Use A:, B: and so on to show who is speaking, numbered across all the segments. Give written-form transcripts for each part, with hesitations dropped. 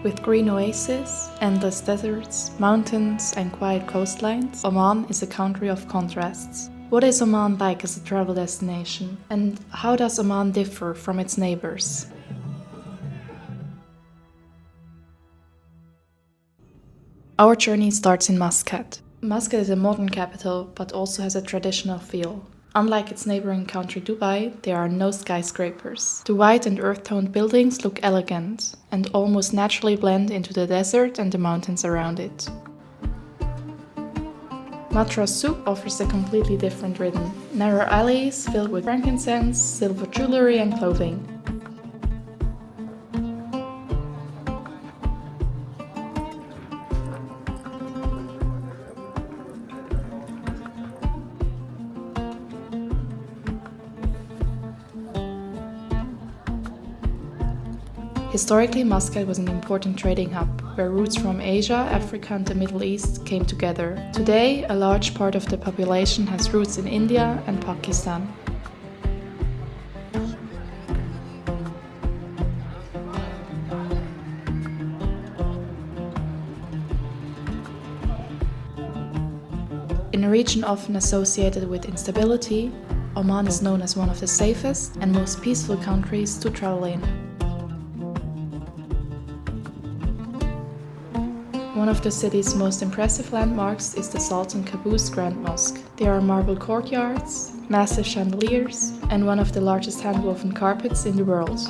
A: With green oases, endless deserts, mountains, and quiet coastlines, Oman is a country of contrasts. What is Oman like as a travel destination? And how does Oman differ from its neighbors? Our journey starts in Muscat. Muscat is a modern capital, but also has a traditional feel. Unlike its neighboring country Dubai, there are no skyscrapers. The white and earth-toned buildings look elegant and almost naturally blend into the desert and the mountains around it. Mutrah Souq offers a completely different rhythm. Narrow alleys filled with frankincense, silver jewelry and clothing. Historically, Muscat was an important trading hub, where routes from Asia, Africa and the Middle East came together. Today, a large part of the population has roots in India and Pakistan. In a region often associated with instability, Oman is known as one of the safest and most peaceful countries to travel in. One of the city's most impressive landmarks is the Sultan Qaboos Grand Mosque. There are marble courtyards, massive chandeliers, and one of the largest hand-woven carpets in the world.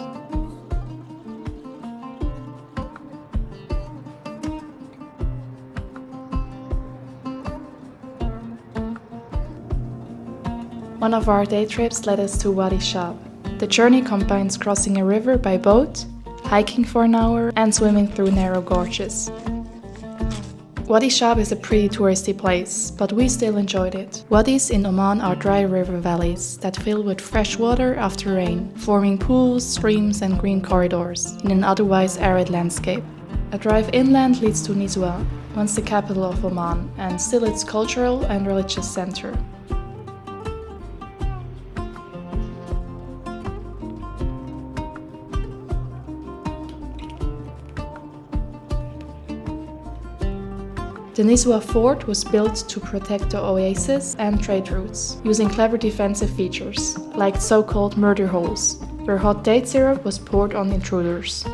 A: One of our day trips led us to Wadi Shab. The journey combines crossing a river by boat, hiking for an hour, and swimming through narrow gorges. Wadi Shab is a pretty touristy place, but we still enjoyed it. Wadis in Oman are dry river valleys that fill with fresh water after rain, forming pools, streams and green corridors in an otherwise arid landscape. A drive inland leads to Nizwa, once the capital of Oman and still its cultural and religious center. The Nizwa fort was built to protect the oasis and trade routes, using clever defensive features, like so-called murder holes, where hot date syrup was poured on intruders.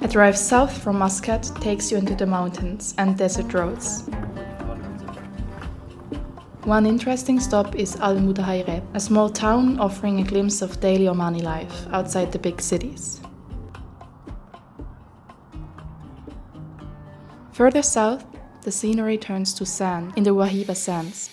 A: A drive south from Muscat takes you into the mountains and desert roads. One interesting stop is Al Mudahayeb, a small town offering a glimpse of daily Omani life outside the big cities. Further south, the scenery turns to sand in the Wahiba Sands.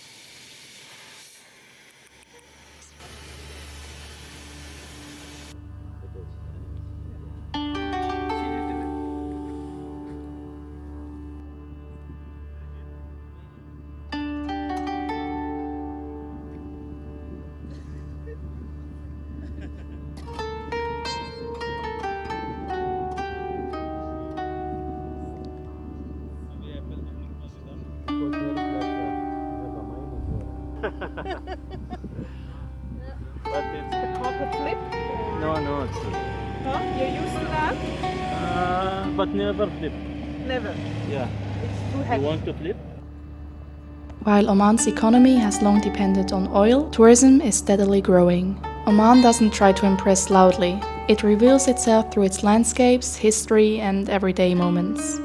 B: But it's
C: The carpet flip?
B: no, it's
C: Huh? You're used to that?
B: but never flip.
C: Never.
B: Yeah,
C: It's too
B: you
C: heavy.
B: want to flip?
A: While Oman's economy has long depended on oil, tourism is steadily growing. Oman doesn't try to impress loudly. It reveals itself through its landscapes, history, and everyday moments.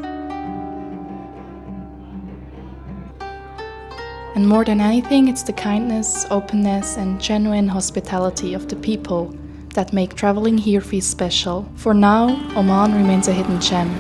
A: And more than anything, it's the kindness, openness, and genuine hospitality of the people that make traveling here feel special. For now, Oman remains a hidden gem.